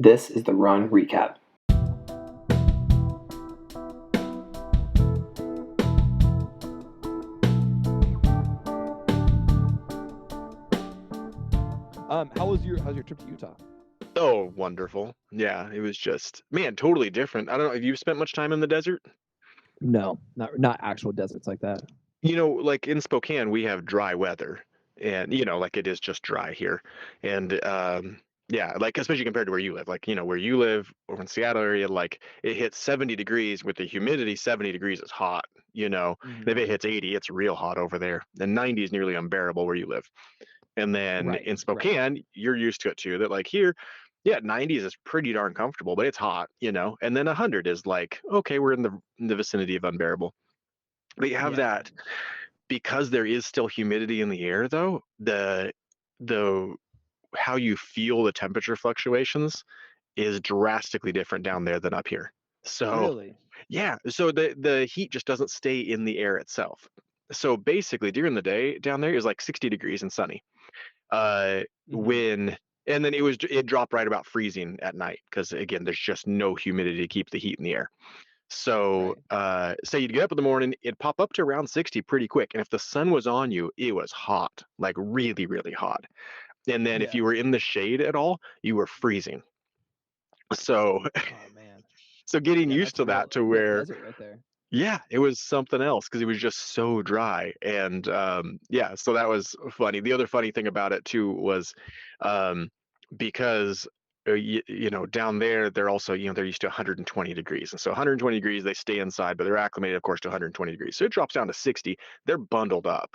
This is the Run Recap. How's your trip to Utah? Oh, wonderful. Yeah, it was just, man, totally different. I don't know, have you spent much time in the desert? No, not actual deserts like that. Like in Spokane, we have dry weather, and like it is just dry here. And yeah, like especially compared to where you live. Like, where you live over in Seattle area, like it hits 70 degrees with the humidity. 70 degrees is hot, and if Mhm. it hits 80, it's real hot over there. And 90 is nearly unbearable where you live. And then Right, in right. Spokane, you're used to it too. That like here, yeah, 90s is pretty darn comfortable, but it's hot. And then 100 is like, okay, we're in the vicinity of unbearable. But you have Yeah, that because there is still humidity in the air, though. The how you feel the temperature fluctuations is drastically different down there than up here. So really. yeah, so the heat just doesn't stay in the air itself. So basically, during the day down there is like 60 degrees and sunny. uh Mhm. when and then it dropped right about freezing at night because again there's just no humidity to keep the heat in the air. So Right. say you'd get up in the morning, it'd pop up to around 60 pretty quick, and if the sun was on you it was hot, like really really hot. And then if Yeah. you were in the shade at all you were freezing. So Oh man. so getting Yeah, used that's to that to real where, desert right there. yeah, it was something else because it was just so dry. And yeah, so that was funny. The other funny thing about it too was um, because down there they're also they're used to 120 degrees, and so 120 degrees they stay inside, but they're acclimated, of course, to 120 degrees. So it drops down to 60. They're bundled up,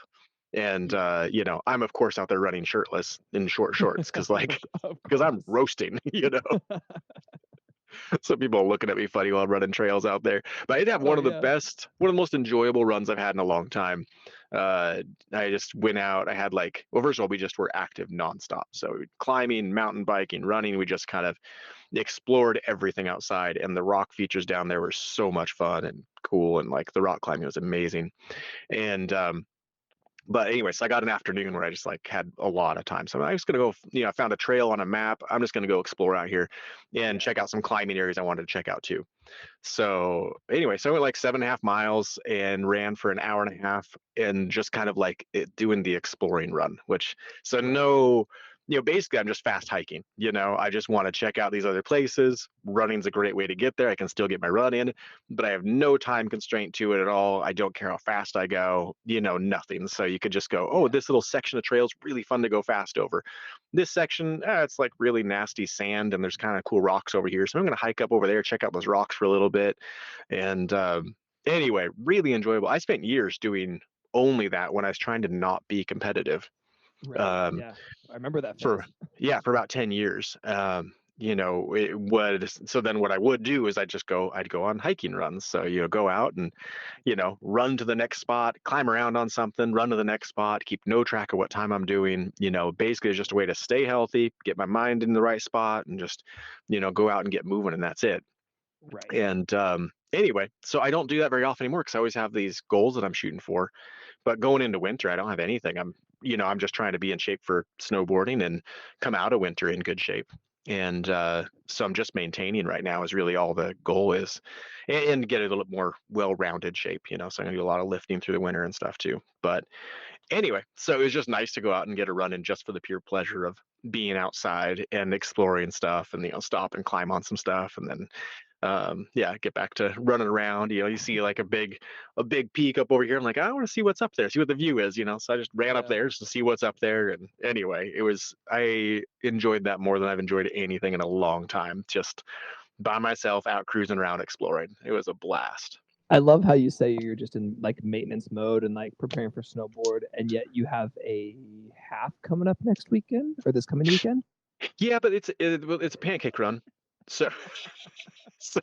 and Yeah. I'm of course out there running shirtless in short shorts because like Of because I'm course. roasting. Some people are looking at me funny while I'm running trails out there. But I did have Oh yeah. one of the most enjoyable runs I've had in a long time. Uh, I just went out. I had like, well, first of all, we just were active nonstop. So climbing, mountain biking, running, we just kind of explored everything outside. And the rock features down there were so much fun and cool. And like the rock climbing was amazing. And but anyway, so I got an afternoon where I just like had a lot of time. So I'm just gonna go, I found a trail on a map. I'm just gonna go explore out here and Yeah. check out some climbing areas I wanted to check out too. So anyway, so I went like 7.5 miles and ran for an hour and a half and just kind of like doing the exploring run, which so Right. no, basically I'm just fast hiking. I just want to check out these other places. Running's a great way to get there. I can still get my run in, but I have no time constraint to it at all. I don't care how fast I go, nothing. So you could just go, oh, Yeah. this little section of trail is really fun to go fast over. This section, it's like really nasty sand and there's kind of cool rocks over here. So I'm going to hike up over there, check out those rocks for a little bit. And anyway, really enjoyable. I spent years doing only that when I was trying to not be competitive. Right. Um, Yeah. I remember that for phase. yeah, for about 10 years. It would so then what I would do is I'd go on hiking runs. So, go out and, run to the next spot, climb around on something, run to the next spot, keep no track of what time I'm doing. Basically it's just a way to stay healthy, get my mind in the right spot and just, go out and get moving and that's it. Right. And anyway, so I don't do that very often anymore because I always have these goals that I'm shooting for. But going into winter, I don't have anything. I'm just trying to be in shape for snowboarding and come out of winter in good shape. And so I'm just maintaining right now is really all the goal is, and get a little more well-rounded shape. So I'm gonna do a lot of lifting through the winter and stuff too. But anyway, so it was just nice to go out and get a run in just for the pure pleasure of being outside and exploring stuff and stop and climb on some stuff and then yeah, get back to running around. You see like a big peak up over here. I'm like, I want to see what's up there, see what the view is. So I just ran up Yeah. there just to see what's up there. And anyway, I enjoyed that more than I've enjoyed anything in a long time, just by myself out cruising around exploring. It was a blast. I love how you say you're just in like maintenance mode and like preparing for snowboard, and yet you have a half coming up next weekend or this coming weekend. Yeah, but well, it's a pancake run. So so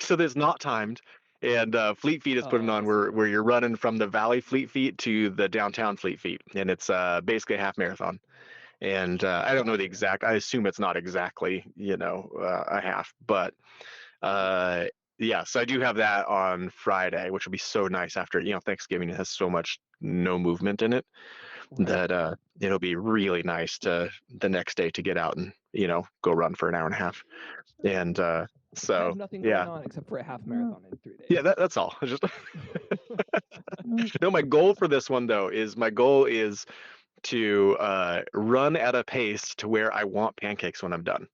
so there's not timed. And Fleet Feet is putting Oh, I on see. where you're running from the Valley Fleet Feet to the downtown Fleet Feet, and it's basically a half marathon. And I don't know the Gotcha. exact. I assume it's not exactly a half, but uh, yeah. So I do have that on Friday, which will be so nice after Thanksgiving. It has so much no movement in it. Right. that it'll be really nice to the next day to get out and go run for an hour and a half. And I so have nothing going yeah, on except for a half marathon in 3 days. yeah, that's all. Just no. My goal for this one though is my goal is to run at a pace to where I want pancakes when I'm done.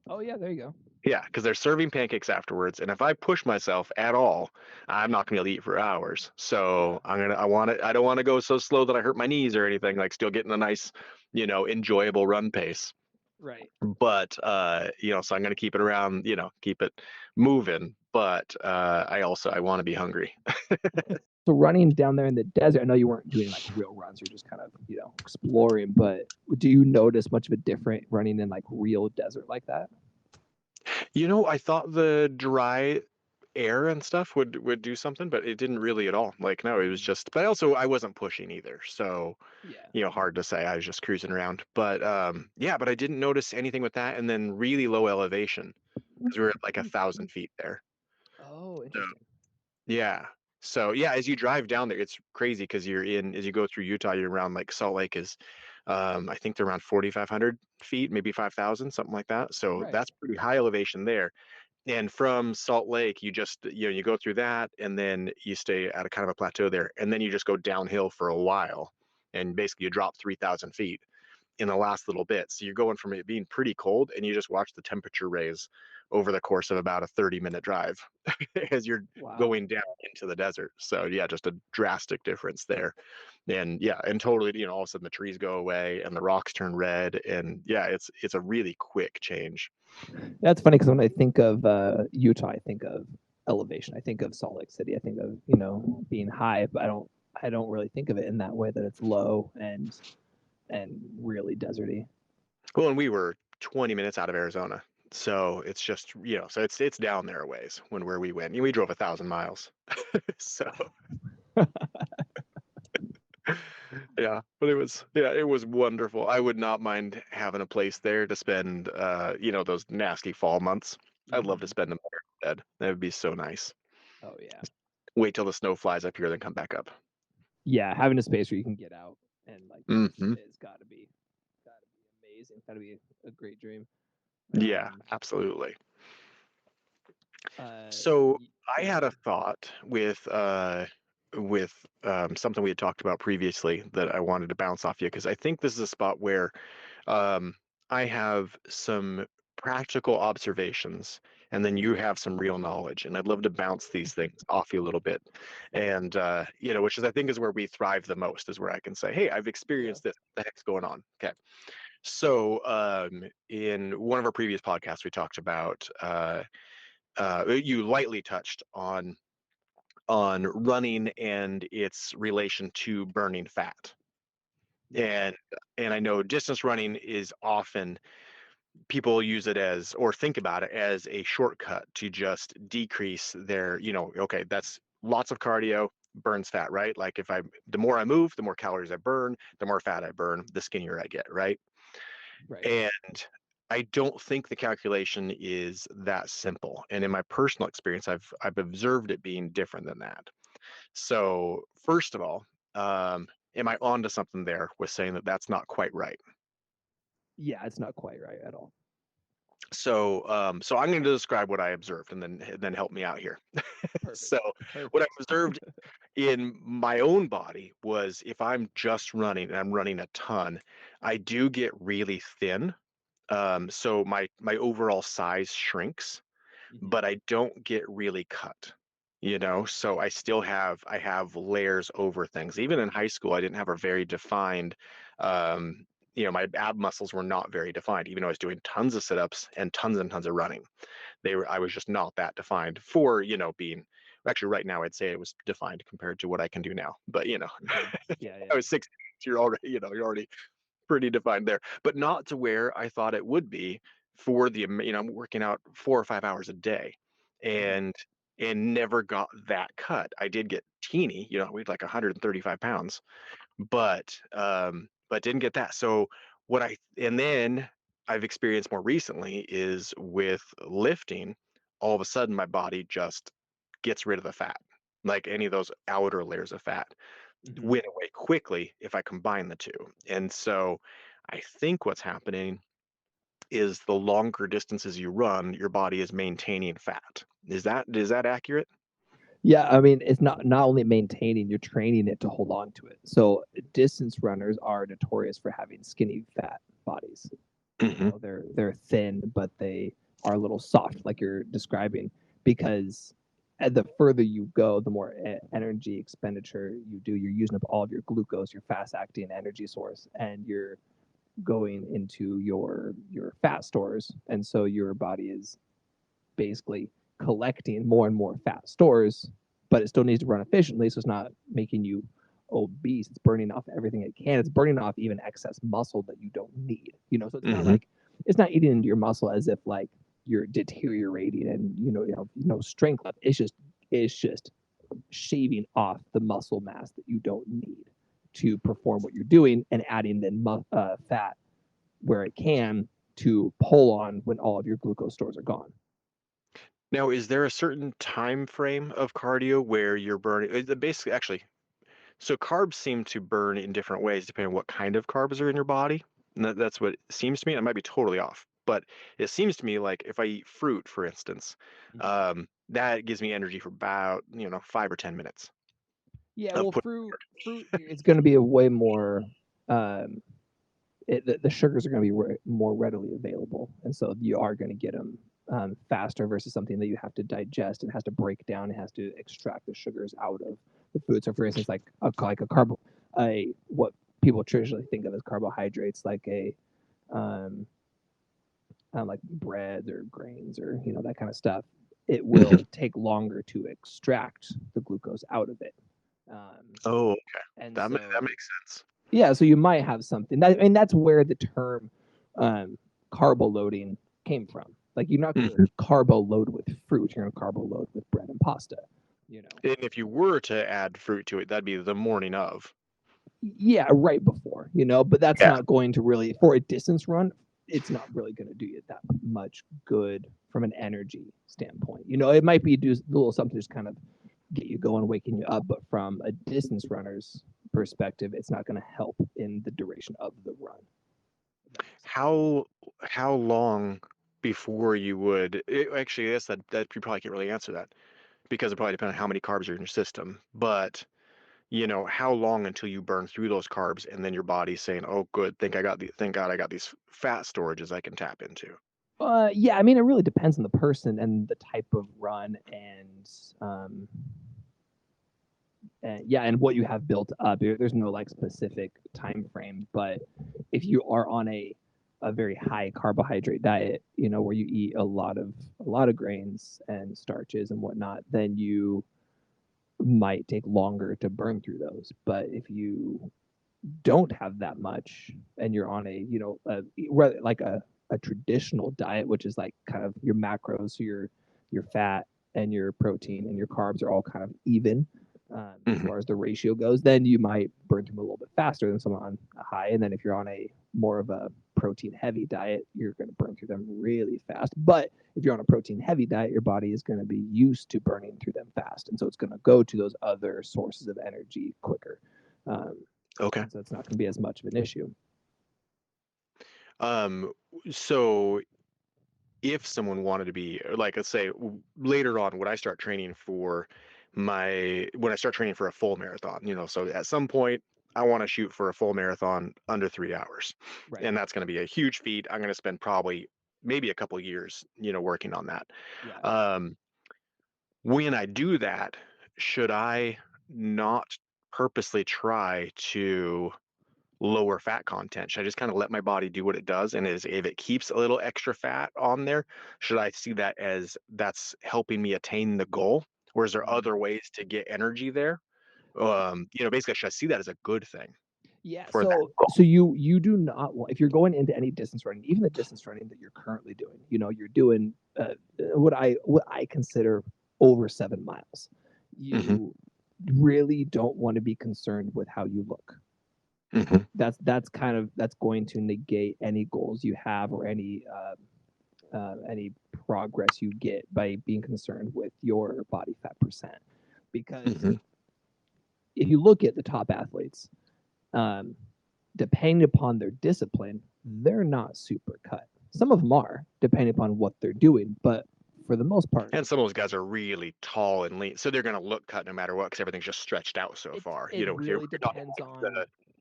Oh yeah, there you go. Yeah, because they're serving pancakes afterwards, and if I push myself at all, I'm not gonna be able to eat for hours. So Yeah. I want it. I don't want to go so slow that I hurt my knees or anything. Like still getting a nice, enjoyable run pace. Right. But so I'm gonna keep it around, keep it moving. But I want to be hungry. So running down there in the desert, I know you weren't doing like real runs, you're just kind of, exploring, but do you notice much of a different running in like real desert like that? I thought the dry air and stuff would do something, but it didn't really at all. Like no, it was just. But also I wasn't pushing either, so Yeah. hard to say. I was just cruising around. But yeah, but I didn't notice anything with that. And then really low elevation because we were at like 1,000 feet there. Oh, So interesting. yeah. So yeah, as you drive down there, it's crazy because as you go through Utah, you're around like Salt Lake is, I think they're around 4,500 feet, maybe 5,000, something like that. So Right. that's pretty high elevation there. And from Salt Lake, you just, you go through that and then you stay at a kind of a plateau there. And then you just go downhill for a while. And basically you drop 3,000 feet in the last little bit. So you're going from it being pretty cold and you just watch the temperature raise over the course of about a 30-minute drive as you're Wow. going down into the desert. So yeah, just a drastic difference there. And yeah, and totally, all of a sudden the trees go away and the rocks turn red. And yeah, it's a really quick change. That's funny because when I think of Utah, I think of elevation. I think of Salt Lake City. I think of being high, but I don't really think of it in that way that it's low and really deserty. Well, and we were 20 minutes out of Arizona. So it's just, so it's down there a ways where we went. We drove 1,000 miles. So Wow. yeah, but it was wonderful. I would not mind having a place there to spend those nasty fall months. I'd love to Mhm. spend them there instead. That would be so nice. Oh yeah. Wait till the snow flies up here, then come back up. Yeah, having a space where you can get out and like Hmm. it's gotta be amazing. Gotta be a great dream. Yeah, Um, absolutely. uh, So I yeah, had go a ahead. thought with something we had talked about previously that I wanted to bounce off you because I think this is a spot where um, I have some practical observations, and then you have some real knowledge, and I'd love to bounce these things off you a little bit, and which is I think is where we thrive the most, is where I can say, hey, I've Yeah. experienced this. What the heck's going on? Okay, so in one of our previous podcasts, we talked about you lightly touched on running and its relation to burning fat. Yep. And I know distance running is often people use it as or think about it as a shortcut to just decrease their, okay, that's lots of cardio, burns fat, right? Like if the more I move, the more calories I burn, the more fat I burn, the skinnier I get, right? Right. And I don't think the calculation is that simple. And in my personal experience, I've observed it being different than that. So first of all, am I onto something there with saying that that's not quite right? Yeah, it's not quite right at all. So I'm going to describe what I observed and then help me out here. Perfect. So what I Perfect. observed in my own body was if I'm just running and I'm running a ton, I do get really thin. So my overall size shrinks, Hmm. but I don't get really cut. So I have layers over things. Even in high school, I didn't have a very defined my ab muscles were not very defined, even though I was doing tons of sit-ups and tons of running. I was just not that defined for, being actually right now I'd say it was defined compared to what I can do now. But Hmm. Yeah, I yeah. was 6, you're already pretty defined there, but not to where I thought it would be for I'm working out 4 or 5 hours a day Hmm. and never got that cut. I did get teeny, I weighed like 135 pounds, but didn't get that. So and then I've experienced more recently is with lifting, all of a sudden my body just gets rid of the fat, like any of those outer layers of fat. Mhm. win away quickly if I combine the two. And so I think what's happening is the longer distances you run, your body is maintaining fat. Is that accurate? Yeah, I mean, it's not only maintaining, you're training it to hold on to it. So distance runners are notorious for having skinny fat bodies. You Hmm. know, they're thin, but they are a little soft, like you're describing, because the further you go, the more energy expenditure you do. You're using up all of your glucose, your fast acting energy source, and you're going into your fat stores, and so your body is basically collecting more and more fat stores, but it still needs to run efficiently, so it's not making you obese. It's burning off everything it can. It's burning off even excess muscle that you don't need. So it's not Hmm. like it's not eating into your muscle as if like you're deteriorating and no strength left. It's just shaving off the muscle mass that you don't need to perform what you're doing and adding then fat where it can to pull on when all of your glucose stores are gone. Now, is there a certain time frame of cardio where you're burning? Basically, actually, so carbs seem to burn in different ways depending on what kind of carbs are in your body. And that's what it seems to me. I might be totally off, but it seems to me like if I eat fruit, for instance, that gives me energy for about 5 or 10 minutes Yeah, of well, put. fruit is going to be a way more. Um, the sugars are going to be more readily available, and so you are going to get them faster versus something that you have to digest and has to break down and has to extract the sugars out of the food. So, for instance, like a carbo, a what people traditionally think of as carbohydrates, like a um, like breads or grains or that kind of stuff. It Mhm. will take longer to extract the glucose out of it. Um, Oh, okay. and That so makes sense. yeah, so you might have something. That's where the term um, carbo loading came from. Like you're not going to Mhm. carbo load with fruit. You're going to carbo load with bread and pasta. You know. And if you were to add fruit to it, that'd be the morning of. Yeah, right before. But that's Yeah. not going to really for a distance run. It's not really going to do you that much good from an energy standpoint. It might be do a little something just kind of get you going, waking you up, but from a distance runner's perspective, it's not going to help in the duration of the run. If that makes sense. How long before you would actually, I guess that you probably can't really answer that because it probably depends on how many carbs are in your system. But how long until you burn through those carbs and then your body's saying, "Oh, good, thank God I got these fat storages I can tap into." Yeah, I mean, it really depends on the person and the type of run um, and yeah, and what you have built up. There's no like specific time frame, but if you are on a very high carbohydrate diet, where you eat a lot of grains and starches and whatnot, then you might take longer to burn through those. But if you don't have that much and you're on like a traditional diet, which is like kind of your macros, so your fat and your protein and your carbs are all kind of even as Mhm. far as the ratio goes, then you might burn through them a little bit faster than someone on a high. And then if you're on a more of a protein heavy diet, you're going to burn through them really fast. But if you're on a protein heavy diet, your body is going to be used to burning through them fast. And so it's going to go to those other sources of energy quicker. Um, Okay. and so it's not going to be as much of an issue. Um, so if someone wanted to be like, let's say later on when I start training for when I start training for a full marathon, so at some point I want to shoot for a full marathon under 3 hours. Right. And that's going to be a huge feat. I'm going to spend probably maybe a couple of years, working on that. Yeah. Um, when I do that, should I not purposely try to lower fat content? Should I just kind of let my body do what it does? And if it keeps a little extra fat on there, should I see that as that's helping me attain the goal? Or is there Mhm. other ways to get energy there? Basically, should I see that as a good thing Yeah. for that So you do not want if you're going into any distance running, even the distance running that you're currently doing. You're doing what I consider over 7 miles. goal? Hmm. You really don't want to be concerned with how you look. Hmm. That's going to negate any goals you have or any progress you get by being concerned with your body fat percent because Hmm. if you look at the top athletes, um, depending upon their discipline, they're not super cut. Some of them are, depending upon what they're doing, but for the most part, And some of those guys are really tall and lean, so they're going to look cut no matter what because everything's just stretched out so it far. it You're really not depends on.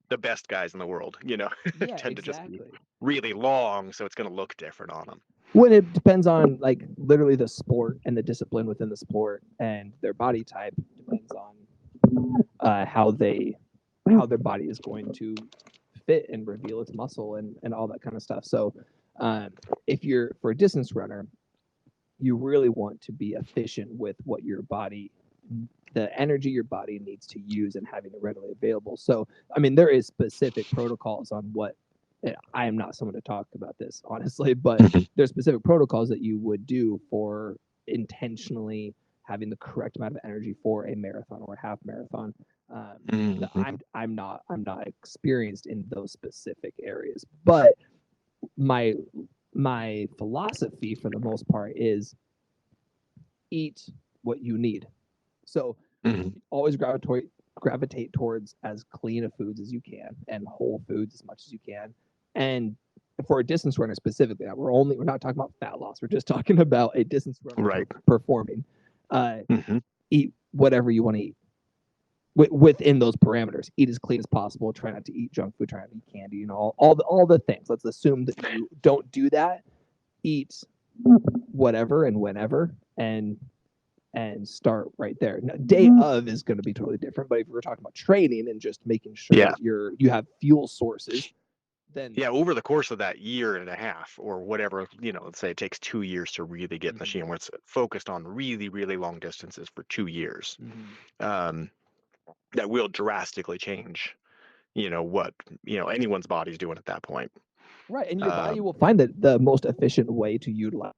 the best guys in the world, Yeah, tend to just be exactly. really long, so it's going to look different on them. When it depends on like literally the sport and the discipline within the sport and their body type depends on how their body is going to fit and reveal its muscle and all that kind of stuff. So um, if you're for a distance runner, you really want to be efficient with what your body the energy your body needs to use and having it readily available. So I mean there is specific protocols on what I am not someone to talk about this honestly, but there's specific protocols that you would do for intentionally having the correct amount of energy for a marathon or a half marathon. That Mhm. I'm not experienced in those specific areas, but my my philosophy for the most part is eat what you need. So Mhm. always gravitate towards as clean of foods as you can and whole foods as much as you can. And for a distance runner specifically, we're not talking about fat loss. We're just talking about a distance runner Right. performing. Mhm. Eat whatever you want to eat within those parameters. Eat as clean as possible. Try not to eat junk food. Try not to eat candy. All the things. Let's assume that you don't do that. Eat whatever and whenever, and start right there. Now, day of is going to be totally different, but if we're talking about training and just making sure Yeah. that you have fuel sources, then Yeah, over the course of that year and a half or whatever, let's say it takes 2 years to really get in the Mhm. machine where it's focused on really, really long distances for 2 years. Mhm. Um, that will drastically change, what, anyone's body's doing at that point. Right, and your body Um, will find that the most efficient way to utilize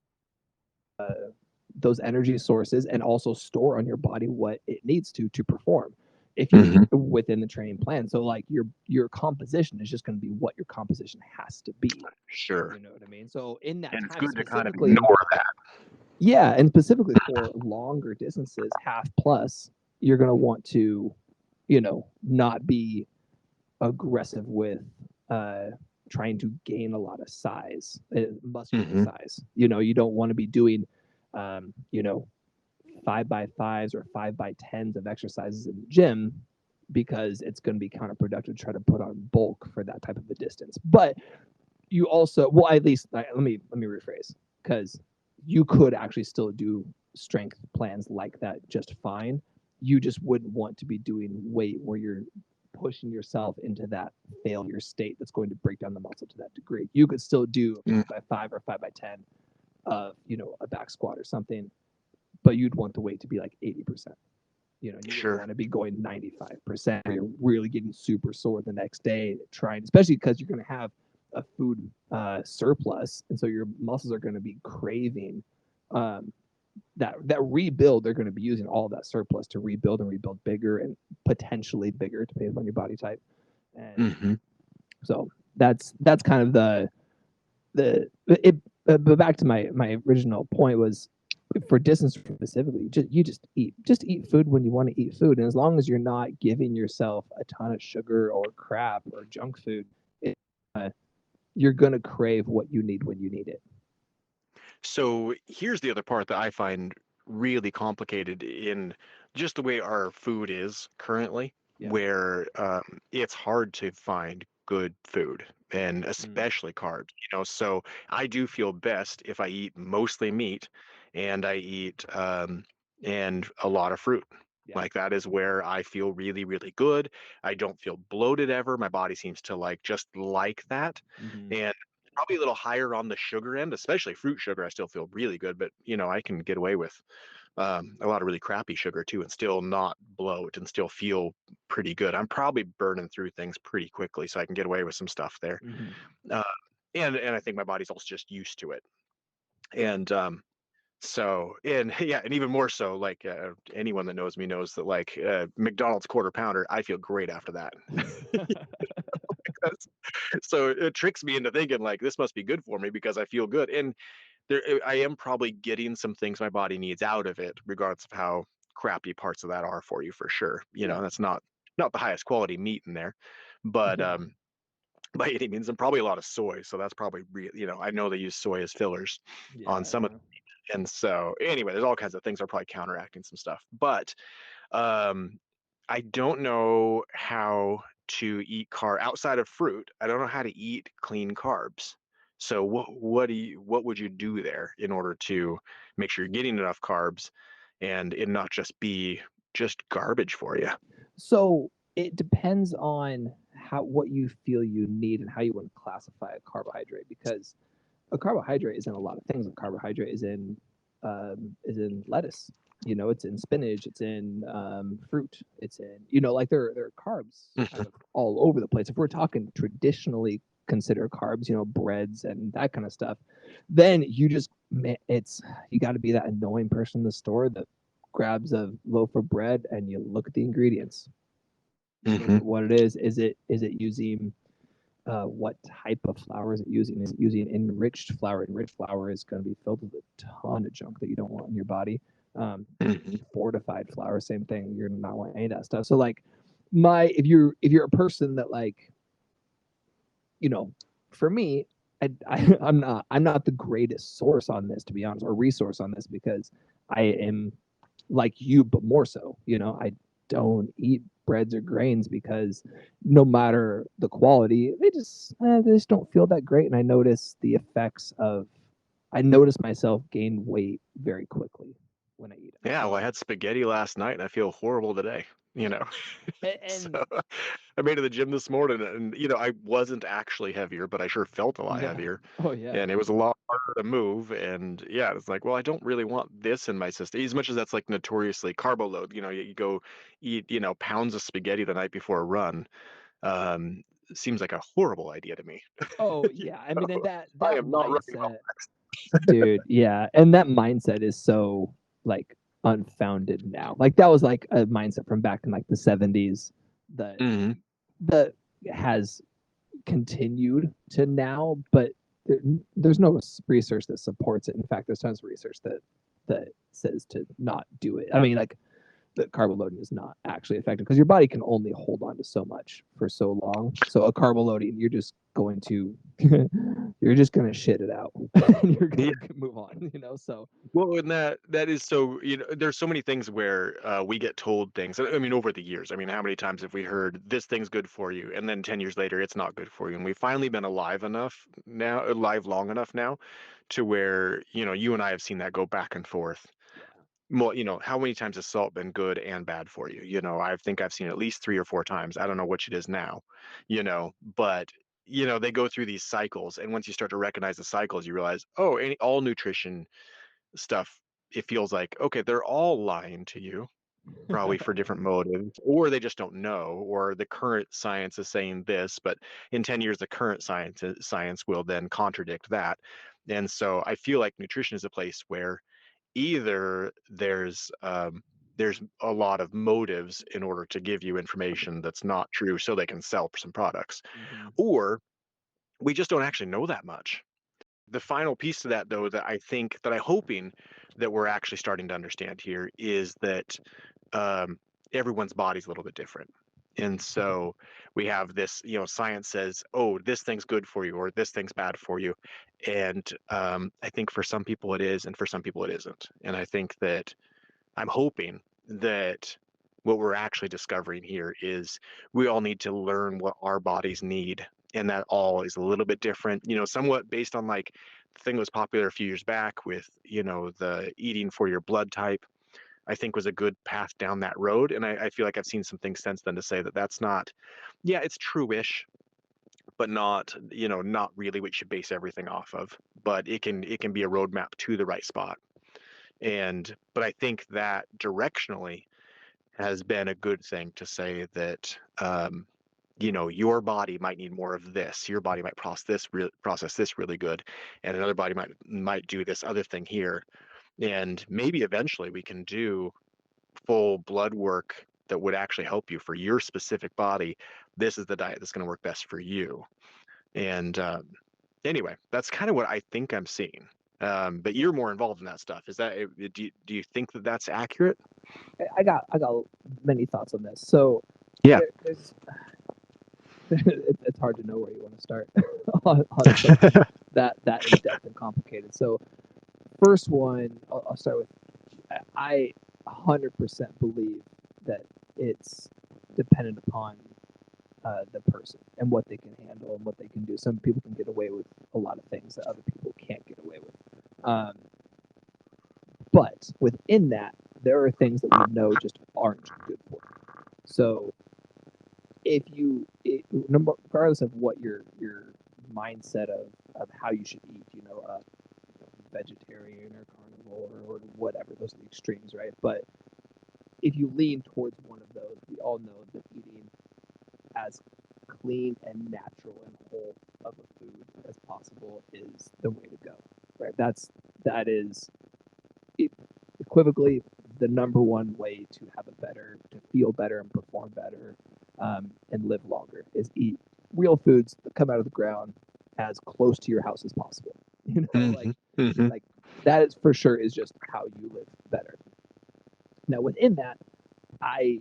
those energy sources and also store on your body what it needs to perform if you mhm. within the training plan. So like your composition is just going to be what your composition has to be. Sure. You know what I mean? So in that And it's time good to kind of specifically, ignore that. yeah, and specifically for longer distances, half plus, you're going to want to, not be aggressive with trying to gain a lot of size, muscular Mhm. size. You don't want to be doing, um, you know, 5x5s or 5x10s of exercises in the gym because it's going to be counterproductive to try to put on bulk for that type of a distance. But you also, well, at least let me rephrase, because you could actually still do strength plans like that just fine. You just wouldn't want to be doing weight where you're pushing yourself into that failure state that's going to break down the muscle to that degree. You could still do Mm, 5x5 or 5x10 of a back squat or something, but you'd want the weight to be like 80%. You wouldn't sure. want to be going 95%. You're really getting super sore the next day trying, especially because you're going to have a food surplus, and so your muscles are going to be craving um, that rebuild. They're going to be using all of that surplus to rebuild and rebuild bigger and potentially bigger, depending on your body type. And Mhm. so that's kind of the it. But back to my original point was for distance specifically, just eat food when you want to eat food, and as long as you're not giving yourself a ton of sugar or crap or junk food, it, uh, you're gonna crave what you need when you need it. So here's the other part that I find really complicated in just the way our food is currently, Yeah. where it's hard to find good food and Mm. especially carbs, So I do feel best if I eat mostly meat and I eat and a lot of fruit. Yeah. Like that is where I feel really, really good. I don't feel bloated ever. My body seems to like just like that. Mm-hmm. And probably a little higher on the sugar end, especially fruit sugar. I still feel really good, but I can get away with a lot of really crappy sugar too, and still not bloat and still feel pretty good. I'm probably burning through things pretty quickly, so I can get away with some stuff there. Mm-hmm. Uh, and I think my body's also just used to it. And so and yeah, and even more so, like anyone that knows me knows that like McDonald's quarter pounder, I feel great after that. So it tricks me into thinking like this must be good for me because I feel good. And I am probably getting some things my body needs out of it, regardless of how crappy parts of that are for you, for sure. Yeah. That's not. not the highest quality meat in there, but Yeah. by any means, and probably a lot of soy. So that's probably I know they use soy as fillers on Yeah. some of, Yeah. and so anyway, there's all kinds of things that are probably counteracting some stuff. But um, I don't know how to eat outside of fruit. I don't know how to eat clean carbs. So what would you do there in order to make sure you're getting enough carbs and it not just be just garbage for you? So it depends on what you feel you need and how you want to classify a carbohydrate, because a carbohydrate is in a lot of things. A carbohydrate is in lettuce. It's in spinach. It's in fruit. It's in like there are carbs kind Mhm. of all over the place. If we're talking traditionally consider carbs, breads and that kind of stuff, then you got to be that annoying person in the store that grabs a loaf of bread and you look at the ingredients. You look Mhm. at what it is. Is it using what type of flour is it using? Is it using enriched flour? Enriched flour is going to be filled with a ton of junk that you don't want in your body. Um, Mhm. Fortified flour, same thing. You're not wanting any of that stuff. So like, if you're a person that like, you know, for me, I'm not the greatest source on this, to be honest, or resource on this, because I am like you, but more so. I don't eat breads or grains because no matter the quality, they just don't feel that great, and I notice myself gain weight very quickly when I eat them. Yeah, well, I So had spaghetti last night and I feel horrible today, you know. So and I made it to the gym this morning and I wasn't actually heavier, but I sure felt a lot yeah, heavier. oh yeah, And it was a lot harder to move. And yeah, it's like, well, I don't really want this in my system. As much as that's like notoriously carbo load, you go eat, pounds of spaghetti the night before a run. Um, Seems like a horrible idea to me. oh yeah. I mean, and that I that am not running well. mindset. Dude, yeah, and that mindset is so, like, unfounded now. Like, that was, like, a mindset from back in, like, the '70s that Hmm. that has continued to now, but there's no research that supports it. In fact, there's tons of research that says to not do it. I mean, like, that carbo loading is not actually effective because your body can only hold on to so much for so long. So a carbo loading, you're just gonna shit it out and you're gonna move on. So Well, and that is so, there's so many things where we get told things. I mean, over the years, I mean, how many times have we heard this thing's good for you, and then 10 years later, it's not good for you? And we've finally been alive long enough now, to where you and I have seen that go back and forth. yeah. Well, how many times has salt been good and bad for you? I think I've seen at least 3 or 4 times. I don't know which it is now, but they go through these cycles, and once you start to recognize the cycles, you realize, oh, all nutrition stuff, it feels like, okay, they're all lying to you, probably for different motives, or they just don't know, or the current science is saying this, but in 10 years, the current science will then contradict that. And so I feel like nutrition is a place where either there's a lot of motives in order to give you information that's not true so they can sell some products, Mhm. or we just don't actually know that much. The final piece to that, though, that I'm hoping that we're actually starting to understand here is that um, everyone's body's a little bit different. And so we have this, science says, oh, this thing's good for you or this thing's bad for you. And I think for some people it is, and for some people it isn't. And I think that I'm hoping that what we're actually discovering here is we all need to learn what our bodies need, and that all is a little bit different, somewhat based on like the thing that was popular a few years back with, the eating for your blood type. I think was a good path down that road. And I feel like I've seen some things since then to say that that's not, yeah, it's true-ish, but not, not really what you should base everything off of. But it can be a roadmap to the right spot. But I think that directionally has been a good thing to say that your body might need more of this. Your body might process this really good, and another body might do this other thing here. And maybe eventually we can do full blood work that would actually help you for your specific body. This is the diet that's going to work best for you. And anyway, that's kind of what I think I'm seeing. But you're more involved in that stuff. Is that do you think that that's accurate? I got many thoughts on this. So Yeah. There's it's hard to know where you want to start on something that in depth and complicated. So first one, I'll start with. I 100% believe that it's dependent upon the person and what they can handle and what they can do. Some people can get away with a lot of things that other people can't get away with. But within that, there are things that we know just aren't good for you. So if you, regardless of what your mindset of how you should eat, vegetarian or carnivore or whatever, those are the extremes, right? But if you lean towards one of those, we all know that eating as clean and natural and whole of a food as possible is the way to go, right? That is equivocally the number one way to feel better and perform better, and live longer is eat real foods that come out of the ground as close to your house as possible. Like that is for sure is just how you live better. Now within that, my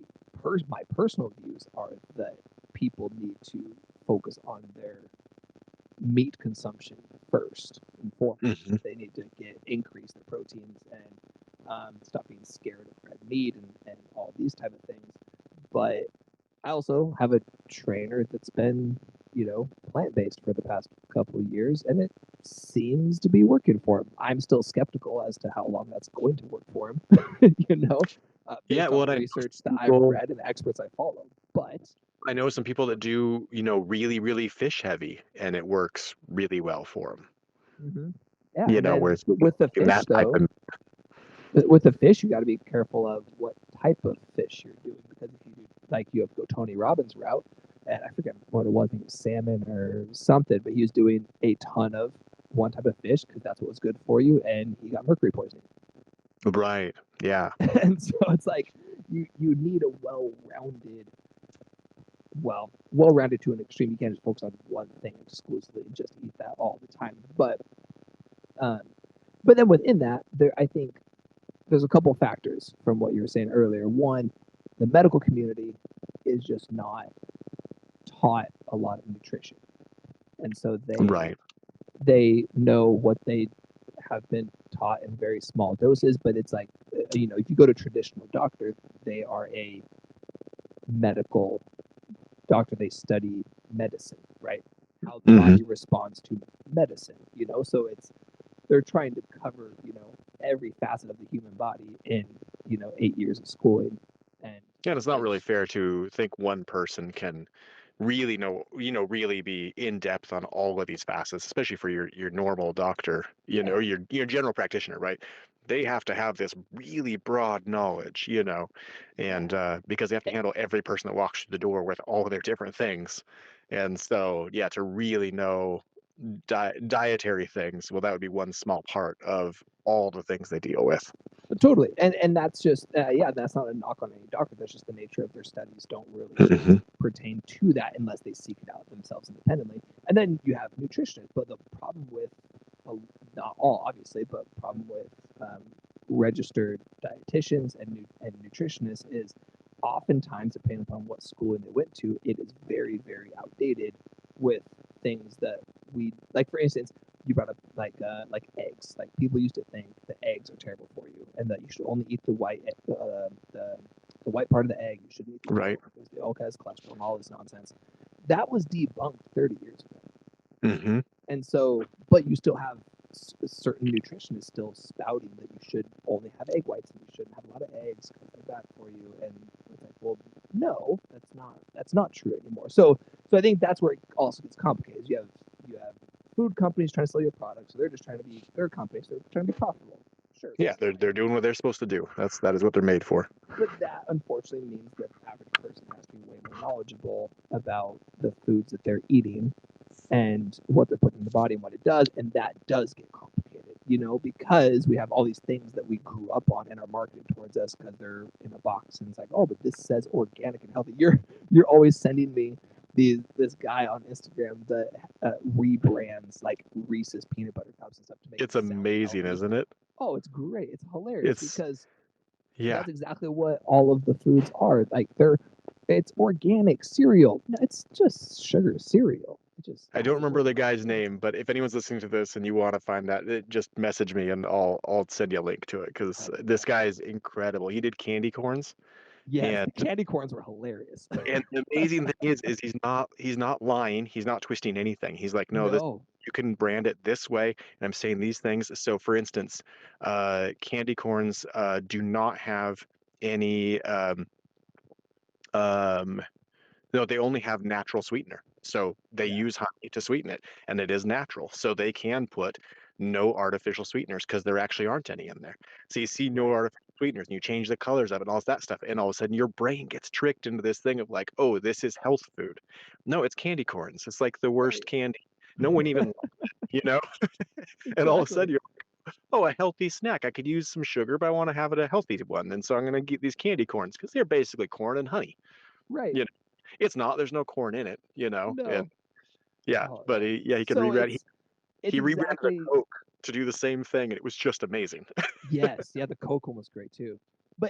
personal views are that people need to focus on their meat consumption first and foremost. Mm-hmm. They need to increase the proteins and stop being scared of red meat and all these type of things. But I also have a trainer that's been, plant based for the past couple of years, and it seems to be working for him. I'm still skeptical as to how long that's going to work for him, Yeah, based on well, the research that I've read and the experts I follow. But I know some people that do, really, really fish heavy, and it works really well for them. yeah, and then Whereas with the fish that type though, of, with the fish, you got to be careful of what type of fish you're doing, because if you do, like, you have to go Tony Robbins route, and I forget what it was, I think it was salmon or something, but he was doing a ton of one type of fish because that's what was good for you, and he got mercury poisoning. right, yeah, And so it's like you need a well-rounded to an extreme. You can't just focus on one thing exclusively and just eat that all the time. But then within that, I think there's a couple factors from what you were saying earlier. One, the medical community is just not taught a lot of nutrition, and so right, they know what they have been taught in very small doses. But it's like, if you go to a traditional doctor, they are a medical doctor. They study medicine, right? How the body responds to medicine. So they're trying to cover every facet of the human body in 8 years of schooling. And yeah, it's not really fair to think one person can really know, really be in depth on all of these facets, especially for your normal doctor, or your general practitioner, right? They have to have this really broad knowledge, and because they have to handle every person that walks through the door with all of their different things. And so, yeah, to really know dietary things, well, that would be one small part of all the things they deal with. totally, and that's just that's not a knock on any doctor. That's just the nature of their studies. Don't really Hmm. pertain to that unless they seek it out themselves independently. And then you have nutritionists. But the problem with, not all obviously, but the problem with registered dietitians and nutritionists is oftentimes, depending upon what schooling they went to, it is very, very outdated with things that we like. For instance, you brought up like eggs. Like, people used to think that eggs are terrible for you, and that you should only eat the white the white part of the egg. You shouldn't eat the Right. yolk because the yolk has cholesterol and all this nonsense. That was debunked 30 years ago. Hmm. And so, but you still have certain nutritionists still spouting that you should only have egg whites and you shouldn't have a lot of eggs because they're bad for you. And it's like, well, no, that's not true anymore. So I think that's where it also gets complicated. You have food companies trying to sell your products, so they're just trying to be, they're companies, they're trying to be profitable. Sure. Yeah, they're doing what they're supposed to do. That is what they're made for. But that unfortunately means that the average person has to be way more knowledgeable about the foods that they're eating and what they're putting in the body and what it does. And that does get complicated, because we have all these things that we grew up on and are marketed towards us because they're in a box. And it's like, oh, but this says organic and healthy. You're always sending me this guy on Instagram that rebrands like Reese's peanut butter cups and stuff to make It's it sound amazing, healthy. isn't it? Oh, it's great. It's hilarious It's because yeah. that's exactly what all of the foods are. Like, it's organic cereal. No, it's just sugar cereal. It just I don't remember the guy's name, but if anyone's listening to this and you want to find that, just message me and I'll send you a link to it because this guy is incredible. He did candy corns, Yes, and the candy corns were hilarious. the amazing thing is he's not lying. He's not twisting anything. He's like, no, this No. you can brand it this way, and I'm saying these things. So, for instance, candy corns do not have any um, no, they only have natural sweetener. So they Yeah. use honey to sweeten it, and it is natural. So they can put no artificial sweeteners because there actually aren't any in there. So you see no Right. artificial sweeteners, and you change the colors of it and all that stuff, and all of a sudden your brain gets tricked into this thing of like, oh, this is health food. No, it's candy corns. It's like the worst Right. candy. No one even, you know. And all of a Exactly. sudden you're, oh, a healthy snack. I could use some sugar, but I want to have it a healthy one, and so I'm going to get these candy corns because they're basically corn and honey. Right. You it's not. There's no corn in it, and No. yeah, Oh, but he can so rebrand. it's He rebranded a exactly Coke to do the same thing, and it was just amazing. yes. Yeah, the Coke one was great too.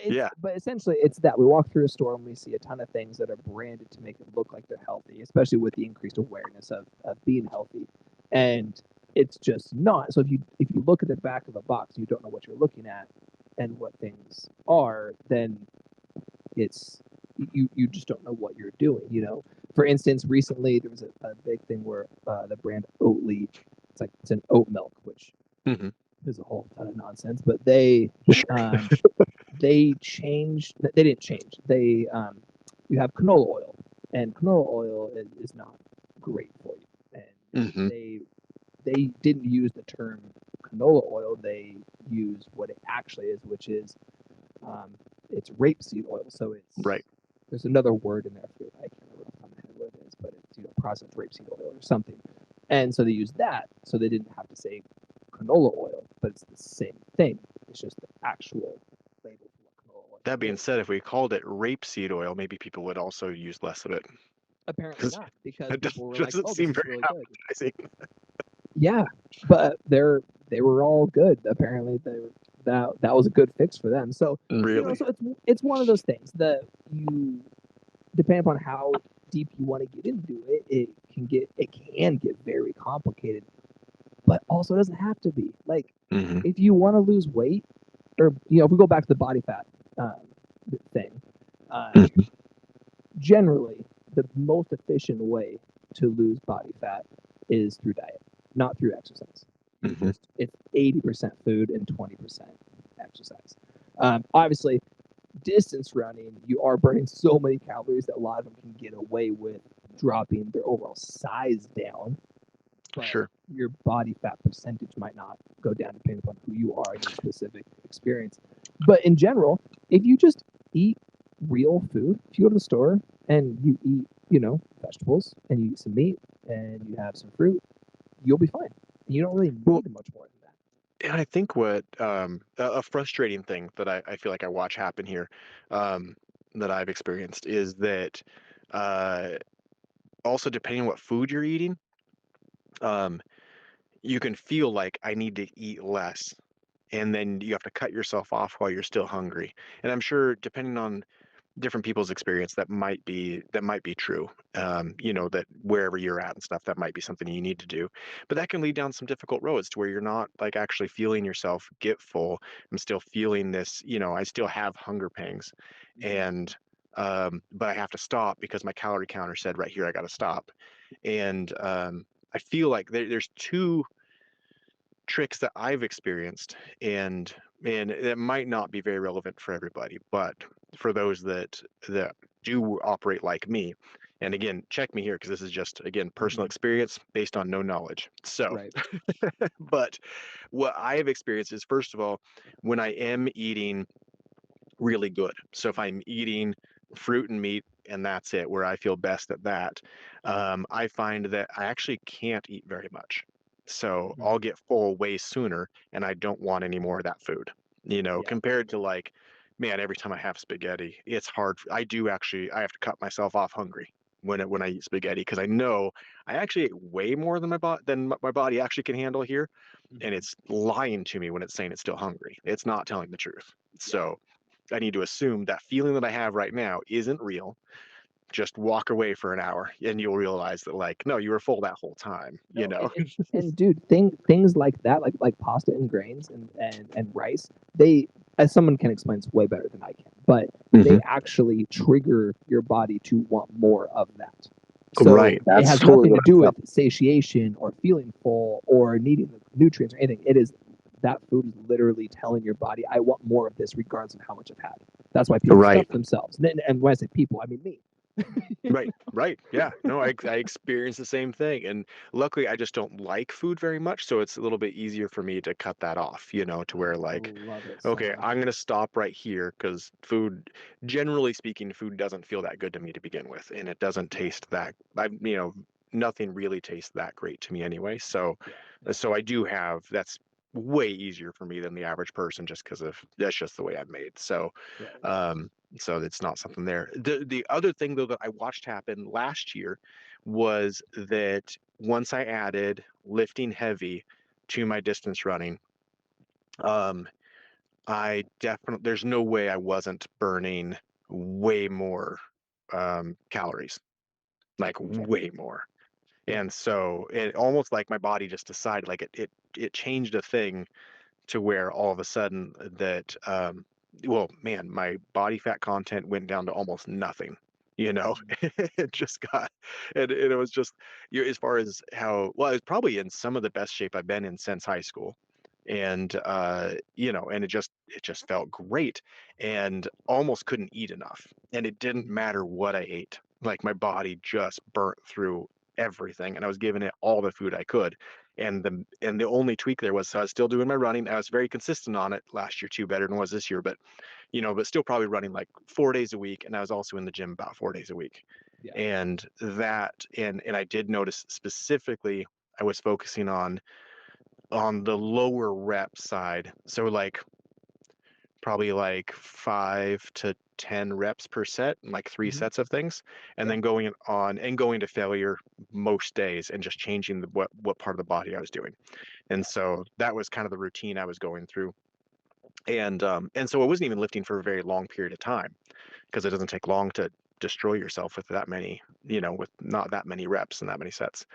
Yeah, But essentially it's that we walk through a store and we see a ton of things that are branded to make it look like they're healthy, especially with the increased awareness of being healthy. And it's just not. So if you look at the back of a box, you don't know what you're looking at and what things are, then it's you just don't know what you're doing. For instance, recently there was a big thing where the brand Oatly, it's an oat milk, which hmm is a whole ton of nonsense, but they changed. They didn't change. You have canola oil, and canola oil is not great for you. And hmm they didn't use the term canola oil. They used what it actually is, which is um, it's rapeseed oil. So right. there's another word in there. I can't remember off the top of my head what it is, but it's processed rapeseed oil or something. And so they used that, so they didn't have to say canola oil, but it's the same thing. It's just the actual label for what canola oil That being is. said, if we called it rapeseed oil, maybe people would also use less of it Apparently because not, because it people were like, doesn't "Oh, this seem is very really good." appetizing. Yeah, but they were all good. Apparently, that was a good fix for them. So Really. so it's one of those things that you, depending upon how deep you want to get into it, it can get very complicated, but also doesn't have to be. Like hmm if you want to lose weight, or if we go back to the body fat um, thing, uh, hmm generally the most efficient way to lose body fat is through diet, not through exercise. hmm It's 80% food and 20% exercise. Obviously, distance running, you are burning so many calories that a lot of them can get away with dropping their overall size down, but Sure. your body fat percentage might not go down depending upon who you are and your specific experience. But in general, if you just eat real food, if you go to the store and you eat, vegetables and you eat some meat and you have some fruit, you'll be fine. You don't really Well, need much more than that. and I think what a frustrating thing that I feel like I watch happen here, that I've experienced is that uh, also depending on what food you're eating, um, you can feel like I need to eat less, and then you have to cut yourself off while you're still hungry. And I'm sure depending on different people's experience, that might be true. That wherever you're at and stuff, that might be something you need to do. But that can lead down some difficult roads to where you're not like actually feeling yourself get full. I'm still feeling this, I still have hunger pangs, and but I have to stop because my calorie counter said right here I got to stop. And I feel like there's two tricks that I've experienced, and it might not be very relevant for everybody, but for those that do operate like me, and again, check me here because this is just again personal Mm-hmm. experience based on no knowledge. So, Right. but what I have experienced is first of all, when I am eating really good. So if I'm eating fruit and meat and that's it, where I feel best at that, I find that I actually can't eat very much. So Mm-hmm. I'll get full way sooner and I don't want any more of that food, Yeah. compared to like, man, every time I have spaghetti, it's hard. I have to cut myself off hungry when I eat spaghetti because I know I actually ate way more than my body actually can handle here, and Mm-hmm. it's lying to me when it's saying it's still hungry. It's not telling the truth. Yeah. So I need to assume that feeling that I have right now isn't real. just walk away for an hour and you'll realize that like, no, you were full that whole time, you No, know? and dude, things like that, like pasta and grains and rice, they, as someone can explain this way better than I can, but they Mhm. actually trigger your body to want more of that. So Right. it That's has totally nothing to what do I with satiation or feeling full or needing the nutrients or anything. It is that food is literally telling your body, I want more of this regardless of how much I've had. That's why people Right. stuff themselves. And when I say people, I mean me. Right. Yeah. No, I experience the same thing. And luckily I just don't like food very much. So it's a little bit easier for me to cut that off, to where like, Love it so okay, much. I'm gonna stop right here because food, generally speaking, food doesn't feel that good to me to begin with. And it doesn't taste that nothing really tastes that great to me anyway. So Yeah. so I do have that's way easier for me than the average person just because of that's just the way I'm made. So Right. um so it's not something there. The other thing though that I watched happen last year was that once I added lifting heavy to my distance running, um, I definitely there's no way I wasn't burning way more calories, like Okay. way more. Okay. And so it almost like my body just decided like it changed a thing to where all of a sudden that well man my body fat content went down to almost nothing, it just got and it was just as far as how well it's probably in some of the best shape I've been in since high school. And and it just felt great and almost couldn't eat enough, and it didn't matter what I ate, like my body just burnt through everything and I was giving it all the food I could. And the only tweak there was, so I was still doing my running. I was very consistent on it last year too, better than was this year, but still probably running like 4 days a week. And I was also in the gym about 4 days a week. Yeah. And I did notice specifically I was focusing on the lower rep side. So like probably like 5 to 10 reps per set, and like 3 sets of things, and Yeah. then going to failure most days and just changing what part of the body I was doing. And so that was kind of the routine I was going through. And so I wasn't even lifting for a very long period of time because it doesn't take long to destroy yourself with that many, with not that many reps and that many sets.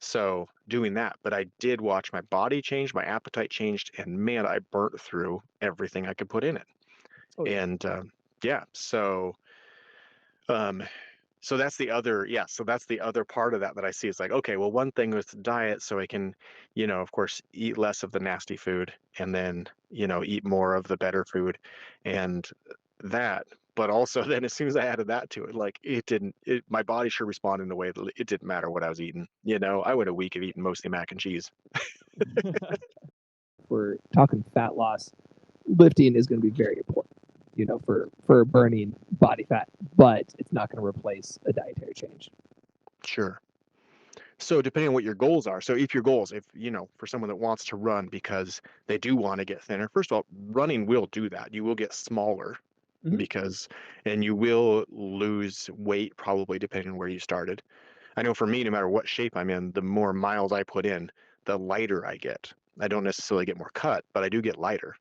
So doing that, but I did watch my body change, my appetite changed, and man, I burnt through everything I could put in it. Oh yeah. And yeah, um, so that's the other part of that I see. It's like, okay, well, one thing with diet, so I can, of course, eat less of the nasty food and then, eat more of the better food and that. But also then as soon as I added that to it, like my body sure responded in a way that it didn't matter what I was eating. I went a week of eating mostly mac and cheese. We're talking fat loss, lifting is going to be very important, for burning body fat, but it's not going to replace a dietary change. Sure. So depending on what your goals are, so if your goals, if for someone that wants to run because they do want to get thinner, first of all, running will do that. You will get smaller Mhm. because, and you will lose weight probably depending on where you started. I know for me, no matter what shape I'm in, the more miles I put in, the lighter I get. I don't necessarily get more cut, but I do get lighter.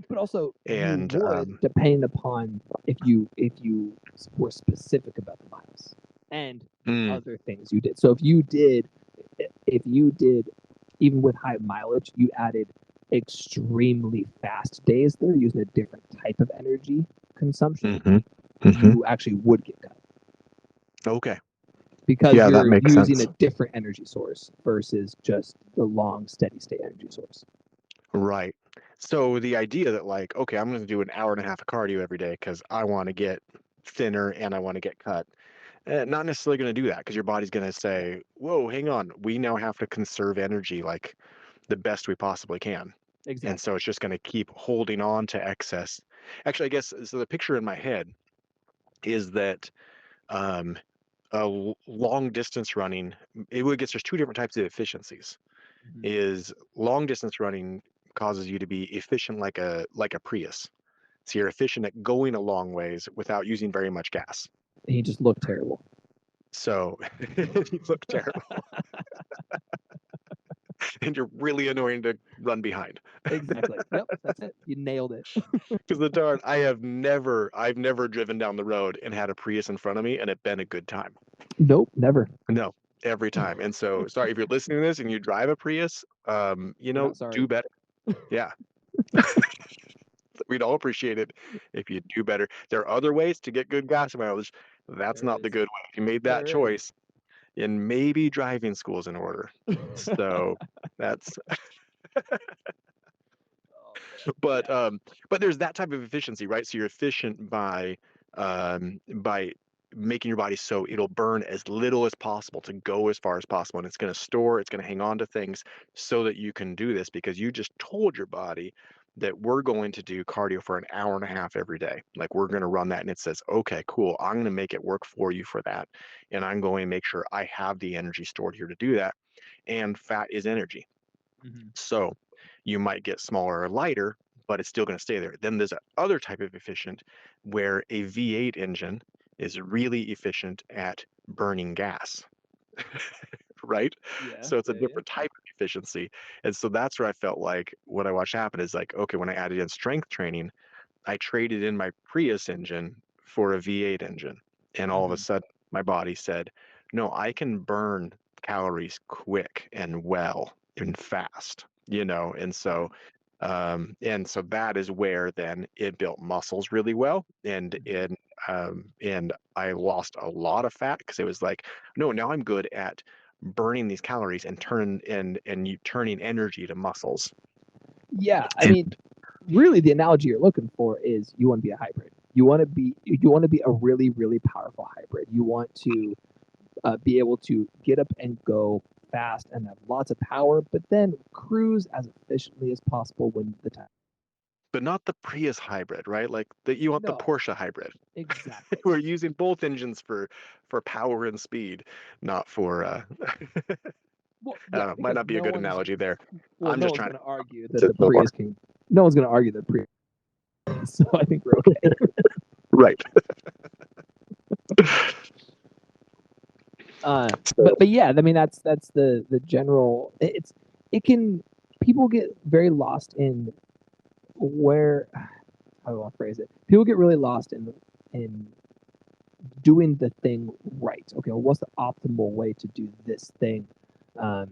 But also you And would, depending upon if you were specific about the miles and mm, other things you did. So if you did even with high mileage, you added extremely fast days, they're using a different type of energy consumption, you actually would get cut okay. because Yeah, that you're makes using sense. a different energy source versus just the long steady state energy source. Right. So the idea that like, okay, I'm going to do an hour and a half of cardio every day because I want to get thinner and I want to get cut. Not necessarily going to do that because your body's going to say, whoa, hang on. We now have to conserve energy like the best we possibly can. And Exactly. so it's just going to keep holding on to excess. Actually, I guess so the picture in my head is that um, long distance running, it would guess there's two different types of efficiencies. Mhm. Is long distance running causes you to be efficient like a Prius. So you're efficient at going a long ways without using very much gas. And you just look terrible. So you look terrible. and you're really annoying to run behind. Exactly. Yep, that's it. You nailed it. Because I've never driven down the road and had a Prius in front of me and it been a good time. Nope, never. No, every time. And so, sorry if you're listening to this and you drive a Prius, We're not sorry. do better. Yeah. We'd all appreciate it if you do better. There are other ways to get good gas mileage. That's There not the is. good way. If you made that There is. choice, and maybe driving school's in order. So that's Oh, man. but Yeah. there's that type of efficiency, right? So you're efficient by making your body so it'll burn as little as possible to go as far as possible, and it's going to store, it's going to hang on to things so that you can do this because you just told your body that we're going to do cardio for an hour and a half every day. Like we're going to run that, and it says, okay, cool, I'm going to make it work for you for that, and I'm going to make sure I have the energy stored here to do that. And fat is energy. Mm-hmm. So you might get smaller or lighter, but it's still going to stay there. Then there's other type of efficient where a V8 engine is really efficient at burning gas, right? Yeah. So it's a Yeah. different type of efficiency. And so that's where I felt like what I watched happen is like, okay, when I added in strength training, I traded in my Prius engine for a V8 engine. And all of a sudden, my body said, no, I can burn calories quick and well and fast, and so that is where then it built muscles really well, and I lost a lot of fat because it was like, no, now I'm good at burning these calories and turning energy to muscles. Yeah, I mean, really, the analogy you're looking for is you want to be a hybrid. You want to be a really, really powerful hybrid. You want to be able to get up and go fast and have lots of power, but then cruise as efficiently as possible when the time. But not the Prius hybrid, right? Like you want the No, Porsche hybrid. exactly. We're using both engines for power and speed, not for Well, I yeah, don't know, might because not be a good analogy there. well, I'm no just one's trying going to argue to that the so far. Prius can. No one's going to argue that Prius. So I think we're okay. Right. But yeah, I mean that's the general. It can people get very lost in where how do I phrase it? People get really lost in doing the thing right. Okay, well, what's the optimal way to do this thing um,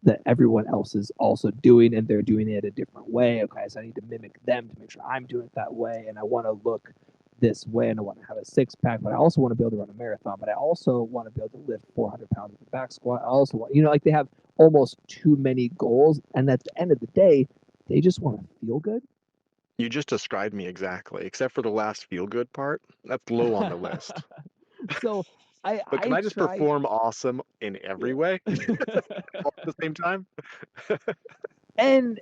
that everyone else is also doing, and they're doing it a different way? Okay, so I need to mimic them to make sure I'm doing it that way, and I want to look this way, and I want to have a six pack, but I also want to be able to run a marathon, but I also want to be able to lift 400 pounds with a back squat. I also want, like they have almost too many goals, and at the end of the day, they just want to feel good. You just described me exactly, except for the last feel good part. That's low on the list. So But can I I just try. perform awesome in every way Yeah. all at the same time? and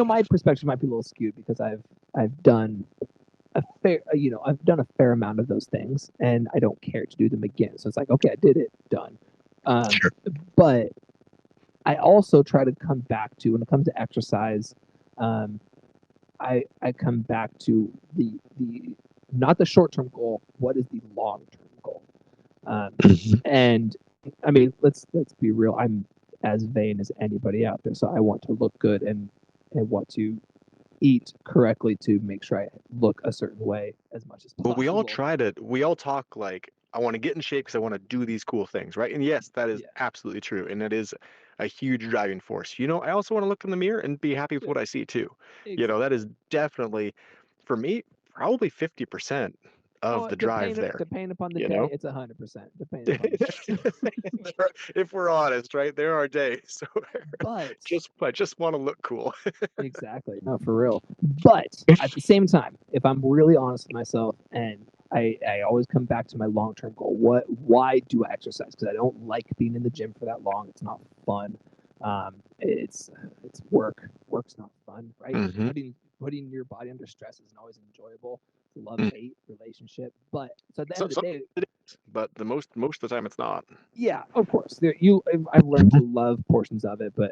my perspective might be a little skewed because I've done I've done a fair amount of those things, and I don't care to do them again. So it's like, okay, I did it, done. Sure. But I also try to come back to when it comes to exercise. I come back to the not the short term goal. What is the long term goal? And I mean, let's be real. I'm as vain as anybody out there, so I want to look good and want to eat correctly to make sure I look a certain way as much as But possible. we all talk like, I want to get in shape because I want to do these cool things, right? And yes, that is Yeah, absolutely true. And that is a huge driving force. I also want to look in the mirror and be happy with yeah, what I see too. That exactly. is definitely, for me, probably 50% of Oh, the drive there, depending upon the you day, know? it's 100%. Depending upon the day, If we're honest, right? There are days where but I just want to look cool. exactly, no, for real. But at the same time, if I'm really honest with myself, and I always come back to my long term goal. Why do I exercise? Because I don't like being in the gym for that long. It's not fun. It's work. Work's not fun, right? Hmm. Putting your body under stress isn't always enjoyable. It's a love Mm. hate relationship. But so at the end So, of the sometimes day, it is, but the most of the time it's not. yeah, of course. I've learned to love portions of it, but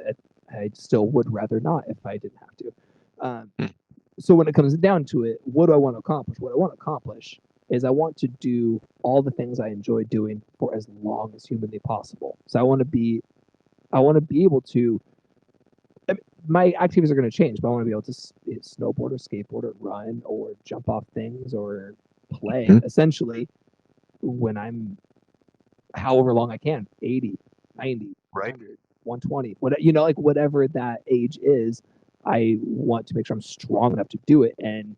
I still would rather not if I didn't have to. Um, Mm. so when it comes down to it, what do I want to accomplish? What I want to accomplish is I want to do all the things I enjoy doing for as long as humanly possible. So I want to be able to my activities are going to change, but I want to be able to snowboard or skateboard or run or jump off things or play Mhm. essentially when I'm however long I can, 80, 90, Right. 100, 120, like whatever that age is, I want to make sure I'm strong enough to do it. And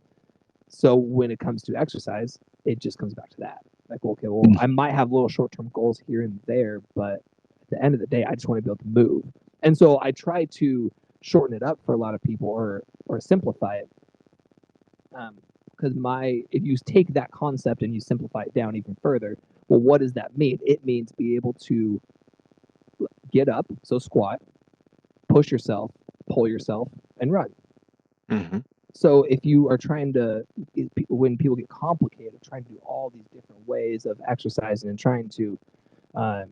so when it comes to exercise, it just comes back to that. Like, okay, well, I might have little short-term goals here and there, but at the end of the day, I just want to be able to move. And so I try to shorten it up for a lot of people or simplify it. Because if you take that concept and you simplify it down even further, well, what does that mean? It means be able to get up, so squat, push yourself, pull yourself, and run. Mhm. So if you are trying to, when people get complicated, trying to do all these different ways of exercising and trying to, um,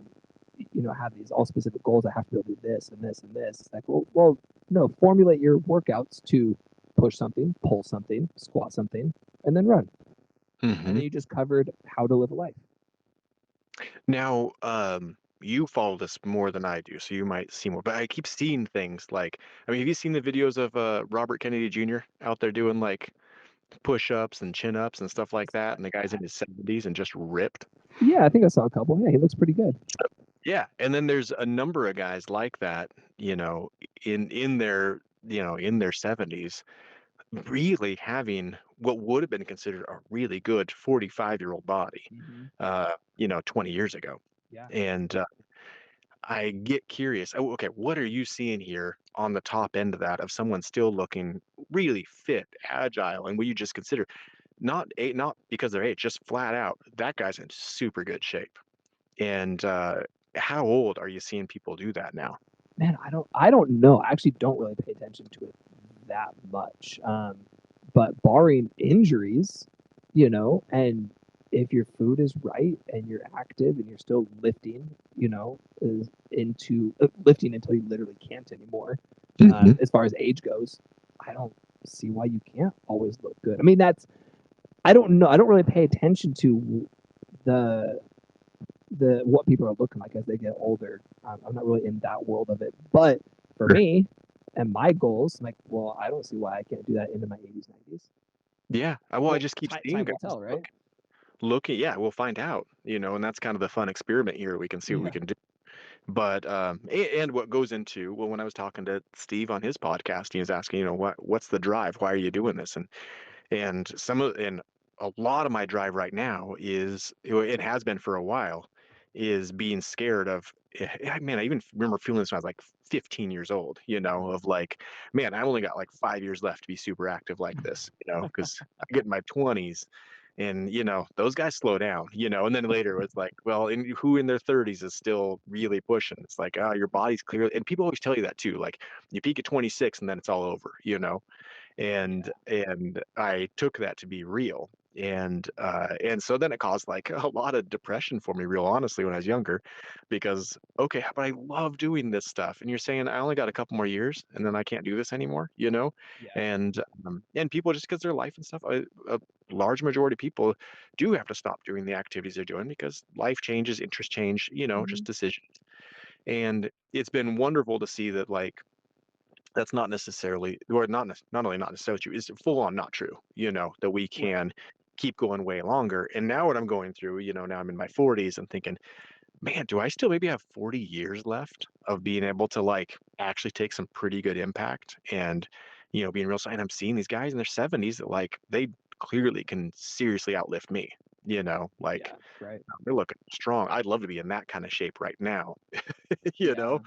have these all specific goals. I have to be able to do this and this and this. It's like, well, no, formulate your workouts to push something, pull something, squat something, and then run. And then Mhm. you just covered how to live a life. Now, you follow this more than I do, so you might see more. But I keep seeing things like, I mean, have you seen the videos of Robert Kennedy Jr. out there doing like push-ups and chin-ups and stuff like that, and the guy's in his 70s and just ripped? Yeah, I think I saw a couple. Yeah, he looks pretty good. Yeah, and then there's a number of guys like that, in their, in their 70s, really having what would have been considered a really good 45-year-old body, Mm-hmm. 20 years ago. Yeah. And I get curious. Oh, okay, what are you seeing here on the top end of that of someone still looking really fit, agile, and what you just consider not because of their age, just flat out that guy's in super good shape. And how old are you seeing people do that now? Man, I don't know. I actually don't really pay attention to it that much. But barring injuries, and if your food is right and you're active and you're still lifting, is into lifting until you literally can't anymore. Mhm. As far as age goes, I don't see why you can't always look good. I mean, I don't know. I don't really pay attention to the what people are looking like as they get older. I'm not really in that world of it. But for Sure. me and my goals, I'm like, well, I don't see why I can't do that into my 80s, 90s. Yeah. Well, I Well, just keep seeing time will guys tell, right? looking. Yeah, we'll find out. And that's kind of the fun experiment here. We can see what we Yeah. can do. But and what goes into, well, when I was talking to Steve on his podcast, he was asking, what's the drive? Why are you doing this? And a lot of my drive right now is, it has been for a while, is being scared of, man, I even remember feeling this when I was like 15 years old, of like, man, I only got like 5 years left to be super active like this, because I get in my 20s and, those guys slow down, and then later it's like, well, who in their 30s is still really pushing? It's like, oh, your body's clearly, and people always tell you that too. Like you peak at 26 and then it's all over, Yeah. and I took that to be real. And so then it caused like a lot of depression for me, real honestly, when I was younger, because okay, but I love doing this stuff, and you're saying I only got a couple more years, and then I can't do this anymore, Yeah. and people just because their life and stuff, a large majority of people do have to stop doing the activities they're doing because life changes, interests change, Hmm. just decisions. And it's been wonderful to see that like that's not necessarily, or not only not necessarily true, is full on not true, that we Right. can keep going way longer. And now what I'm going through, now I'm in my 40s, I'm thinking, man, do I still maybe have 40 years left of being able to like actually take some pretty good impact and, being real. And I'm seeing these guys in their 70s that like they clearly can seriously outlift me, like Yeah. Right. they're looking strong. I'd love to be in that kind of shape right now, you Yeah. know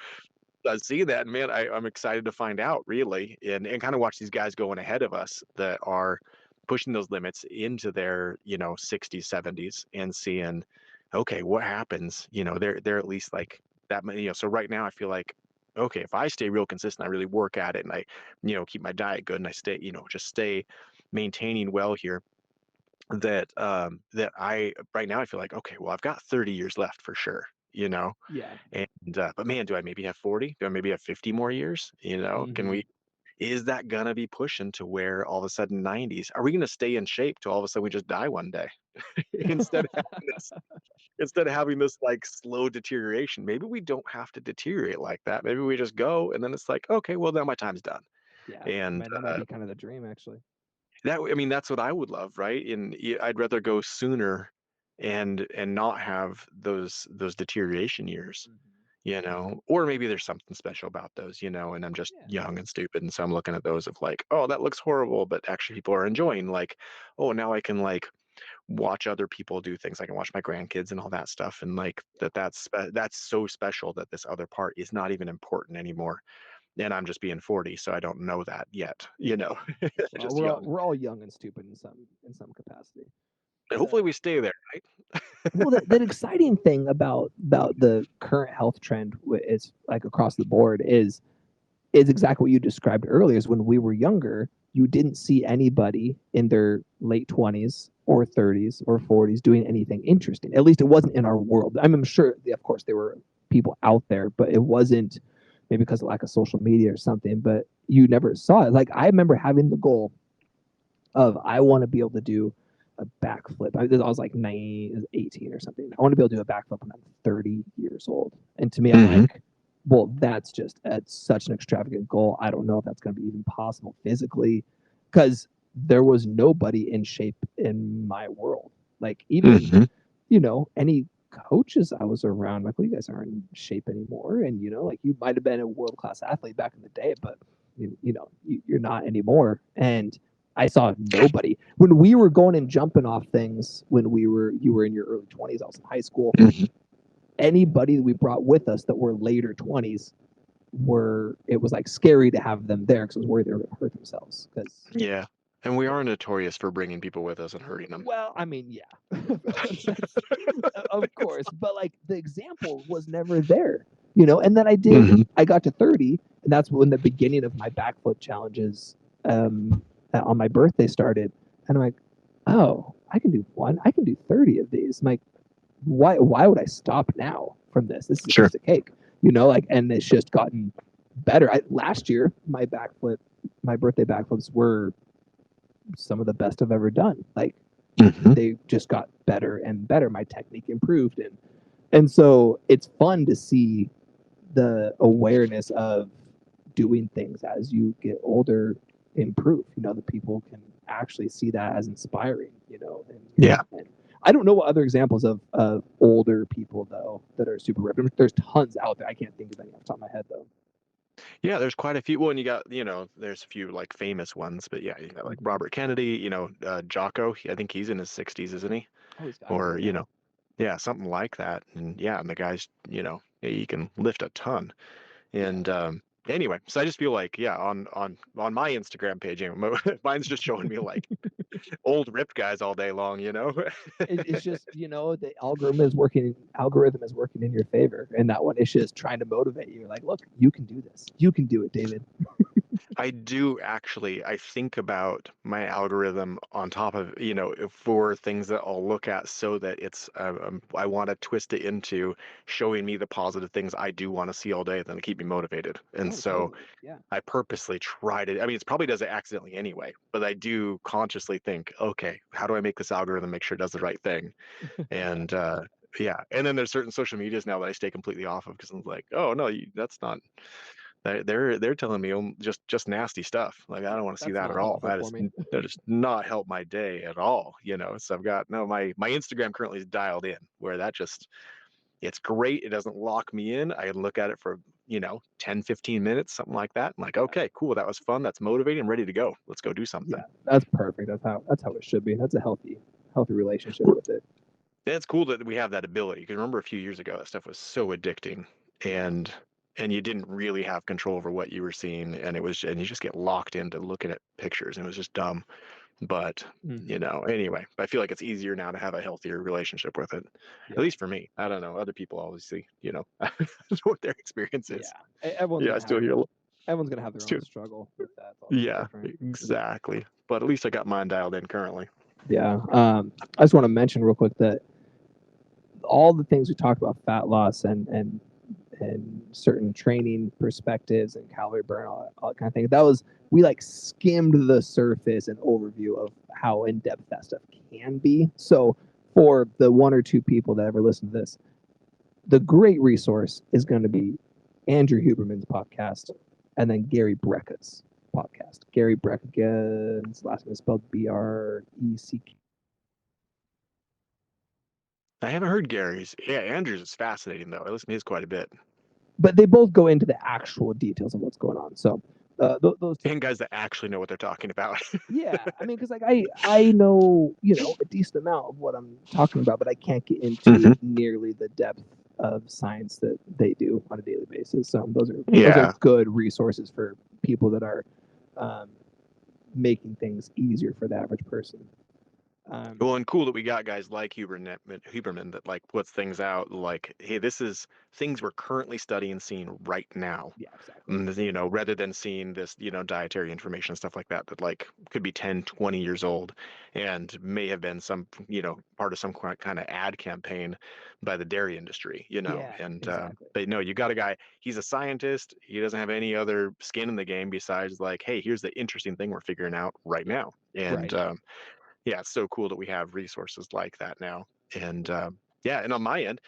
I see that, and man, I'm excited to find out really, and kind of watch these guys going ahead of us that are pushing those limits into their 60s, 70s, and seeing, okay, what happens? They're at least like that many. So right now, I feel like, okay, if I stay real consistent, I really work at it, and I keep my diet good, and I stay just stay maintaining well here. That I right now I feel like, okay, well, I've got 30 years left for sure. Yeah. And but man, do I maybe have 40? Do I maybe have 50 more years? Can Hmm. we? is that gonna be pushing to where all of a sudden 90s? Are we gonna stay in shape till all of a sudden we just die one day? instead of having this instead of having this like slow deterioration, maybe we don't have to deteriorate like that. Maybe we just go and then it's like, okay, well now my time's done. Yeah, And man, that might be kind of the dream, actually. I mean, that's what I would love, right? And I'd rather go sooner and not have those deterioration years, Mhm. or maybe there's something special about those, and I'm just Yeah. young and stupid, and so I'm looking at those of like, oh, that looks horrible, but actually people are enjoying, like, oh, now I can like watch other people do things. I can watch my grandkids and all that stuff, and like that's so special that this other part is not even important anymore. And I'm just being 40, so I don't know that yet, Well, just young. we're all young and stupid in some capacity. And hopefully The we stay there, right? Well, the exciting thing about the current health trend is like across the board is exactly what you described earlier. Is when we were younger, you didn't see anybody in their late 20s or 30s or 40s doing anything interesting. At least it wasn't in our world. I'm sure, of course, there were people out there, but it wasn't maybe because of lack of social media or something. But you never saw it. Like I remember having the goal of I want to be able to do a backflip. I was like 18 or something. I want to be able to do a backflip when I'm 30 years old. And to me, I'm Mhm. like, well, that's such an extravagant goal. I don't know if that's going to be even possible physically because there was nobody in shape in my world. Like even, Mhm. any coaches I was around, like, well, you guys aren't in shape anymore. And, like you might have been a world-class athlete back in the day, but you're not anymore. And I saw nobody when we were going and jumping off things when you were in your early 20s. I was in high school. Mhm. Anybody that we brought with us that were later 20s it was like scary to have them there because I was worried they were going to hurt themselves. Because Yeah. And we yeah, are notorious for bringing people with us and hurting them. well, I mean, yeah, of course, but like the example was never there, And then Mhm. I got to 30, and that's when the beginning of my backflip challenges on my birthday started, and I'm like, oh, I can do 30 of these. I'm like, why would I stop now from this? This is a Sure. piece of cake, like, and it's just gotten better. Last year, my birthday backflips were some of the best I've ever done. Like Mhm. they just got better and better. My technique improved, and so it's fun to see the awareness of doing things as you get older improve. The people can actually see that as inspiring. Yeah. And I don't know what other examples of older people though that are super ripped. There's tons out there. I can't think of any off the top of my head though. Yeah, there's quite a few. Well, and you got, there's a few like famous ones, but yeah, you got like Mm-hmm. Robert Kennedy, Jocko. I think he's in his 60s, isn't he? Oh, he's got to be, Or, yeah. yeah, something like that. And yeah, and the guy's, yeah, he can lift a ton. Yeah. And anyway, so I just feel like, yeah, on my Instagram page, mine's just showing me like old ripped guys all day long. It's just the algorithm is working in your favor, and that one is just trying to motivate you. Like, look, you can do this. You can do it, David. I do actually. I think about my algorithm on top of, for things that I'll look at so that I want to twist it into showing me the positive things I do want to see all day, then to keep me motivated. And Oh, so totally. Yeah. I purposely try to, I mean, it probably does it accidentally anyway, but I do consciously think, okay, how do I make this algorithm make sure it does the right thing? And yeah. And then there's certain social medias now that I stay completely off of because I'm like, oh no, that's not. They're telling me just nasty stuff. Like I don't want to see That's that at not all. helpful for me. That does not help my day at all. So I've got no my Instagram currently is dialed in where that just it's great. It doesn't lock me in. I can look at it for 10, 15 minutes, something like that. I'm like, Yeah. okay, cool. That was fun. That's motivating. I'm ready to go. Let's go do Yeah. something. That's perfect. That's how it should be. That's a healthy relationship with it. And it's cool that we have that ability. Because remember a few years ago, that stuff was so addicting, Yeah. and you didn't really have control over what you were seeing, and you just get locked into looking at pictures, and it was just dumb. But Mm-hmm. anyway, I feel like it's easier now to have a healthier relationship with it. At Yeah. least for me. I don't know. Other people obviously, I don't know what their experience Yeah. is. Everyone's Yeah, I gonna have still hear. everyone's gonna have their own Still, struggle with that. It's all gonna be yeah, different. exactly. But at least I got mine dialed in currently. Yeah. I just want to mention real quick that all the things we talked about, fat loss and and certain training perspectives and calorie burn, all that kind of thing. We like skimmed the surface and overview of how in depth that stuff can be. So for the one or two people that ever listen to this, the great resource is going to be Andrew Huberman's podcast and then Gary Brecka's podcast. Gary Brecka's last name is spelled Breck. I haven't heard Gary's. Yeah, Andrew's is fascinating though. I listen to his quite a bit. But they both go into the actual details of what's going on. So those two, And guys that actually know what they're talking about. yeah, I mean, because like I know a decent amount of what I'm talking about, but I can't get into Mhm. nearly the depth of science that they do on a daily basis. So those Yeah. are good resources for people that are making things easier for the average person. Well, and cool that we got guys like Huberman that like puts things out like, hey, this is things we're currently studying, seeing right now. Yeah, exactly. Rather than seeing this, dietary information and stuff like that, that like could be 10, 20 years old and may have been some, part of some kind of ad campaign by the dairy industry, Yeah, and, exactly. but no, you got a guy, he's a scientist. He doesn't have any other skin in the game besides like, hey, here's the interesting thing we're figuring out right now. And, Right. yeah, it's so cool that we have resources like that now. And yeah, and on my end,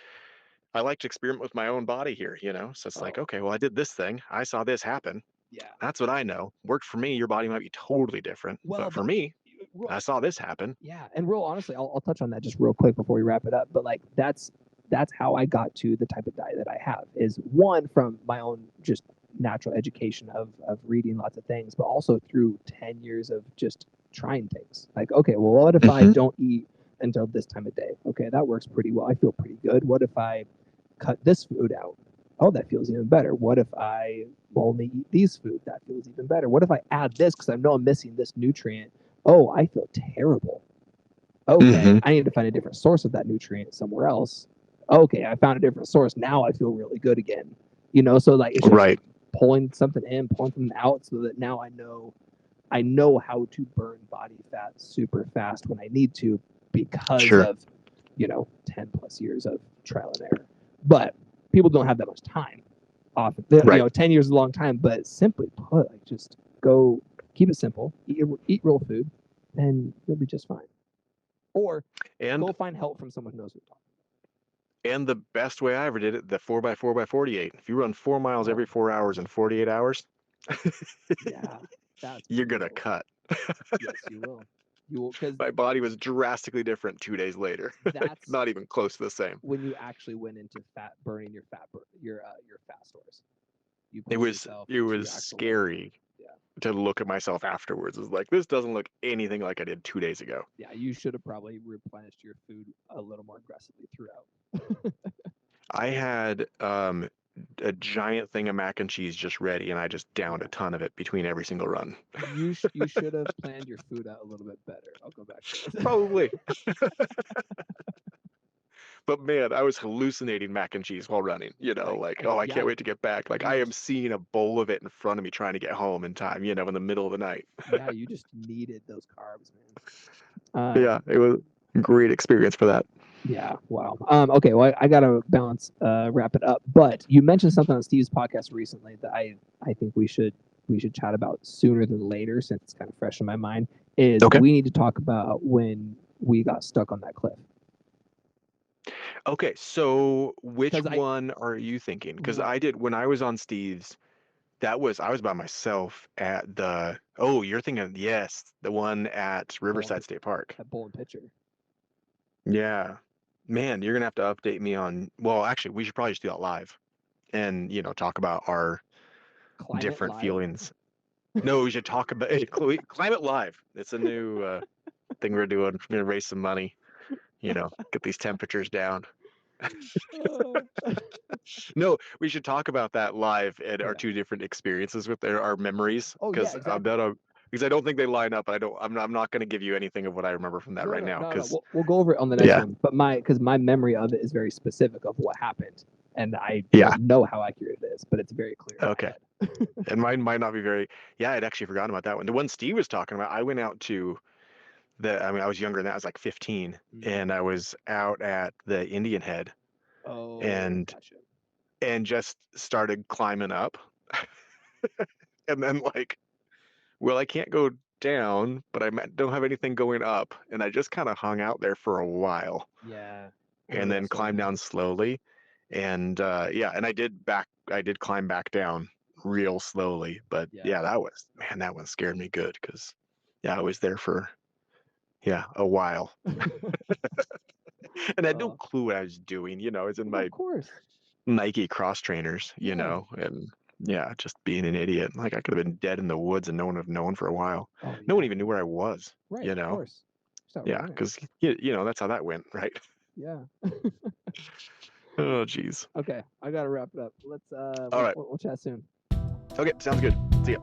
I like to experiment with my own body here, So it's like, Oh, okay, well, I did this thing. I saw this happen. yeah. That's what I know. Worked for me. Your body might be totally different. Well, But for me, real, I saw this happen. yeah, and real honestly, I'll touch on that just real quick before we wrap it up. But like that's how I got to the type of diet that I have is one from my own just natural education of reading lots of things, but also through 10 years of just trying things. Like, okay, well, what if I Mhm. don't eat until this time of day? Okay, that works pretty well. I feel pretty good. What if I cut this food out? Oh, that feels even better. What if I only eat these foods? That feels even better. What if I add this because I know I'm missing this nutrient? Oh, I feel terrible. Okay, Mhm. I need to find a different source of that nutrient somewhere else. Okay, I found a different source. Now I feel really good again. So like it's just Right. pulling something in, pulling something out so that now I know how to burn body fat super fast when I need to because Sure. of 10 plus years of trial and error. But people don't have that much time. Often, Right. 10 years is a long time. But simply put, like just go keep it simple, eat real food, and you'll be just fine. Or And go find help from someone who knows what and the best way I ever did it, the 4x4x48. If you run 4 miles to talk. every 4 hours in 48 hours, Yeah, that's you're gonna brutal. cut. Yes, you will. You will because My body was drastically different 2 days later. that's Not even close to the same. when you actually went into fat burning your fat stores. You It pushed was yourself it to was your actual limit. scary Yeah, to look at myself afterwards. It's like this doesn't look anything like I did 2 days ago. yeah. You should have probably replenished your food a little more aggressively throughout. I had a giant thing of mac and cheese just ready, and I just downed Yeah. a ton of it between every single run. You should have planned your food out a little bit better. I'll go back to it. Probably. But man, I was hallucinating mac and cheese while running. Like Like, oh, I yeah, can't wait to get back. Like, I you am seeing a bowl of it in front of me trying to get home in time, in the middle of the night. yeah, you just needed those carbs, man. Yeah, it was a great experience for that. Yeah, wow. Okay, well, I gotta wrap it up. But you mentioned something on Steve's podcast recently that I think we should chat about sooner than later since it's kind of fresh in my mind. Is Okay. we need to talk about when we got stuck on that cliff. Okay, so which 'Cause I one are you thinking? Because right, I did when I was on Steve's, I was by myself at you're thinking, yes, the one at Bowl Riverside State Park. at Bowl and Pitcher. Yeah. Man, you're gonna have to update me on, well, actually, we should probably just do that live and, talk about our Climate different Live. feelings. No, we should talk about Climate Live. It's a new thing we're doing. We're gonna raise some money, get these temperatures down. Oh, No, we should talk about that live and our yeah. two different experiences with our memories, Oh yeah, exactly. because I don't think they line up. I'm not going to give you anything of what I remember from that No, right no, now. no, no. Because We'll go over it on the next yeah, one. But because my memory of it is very specific of what happened, and I yeah, don't know how accurate it is, but it's very clear in my okay. head. And mine might not be very. Yeah, I'd actually forgotten about that one. The one Steve was talking about. I went out to I was younger than that. I was like 15, Mm. and I was out at the Indian Head, Oh, and gotcha. and just started climbing up. And then like, well, I can't go down, but don't have anything going up. And I just kind of hung out there for a while Yeah. I and know then that climbed feeling. down slowly. And yeah, and I did climb back down real slowly. But Yeah. yeah, that one scared me good because yeah, I was there for a while. And I had no Oh, clue what I was doing. I was in well, my of course. Nike cross trainers, Yeah. and yeah, just being an idiot. Like I could have been dead in the woods and no one would have known for a while. Oh, No one yeah. even knew where I was, Right. Of course. Start Yeah, running. because that's how that went, right? Yeah. Oh, geez. Okay. I gotta wrap it up. Let's All right. we'll chat soon. Okay, sounds good. See ya.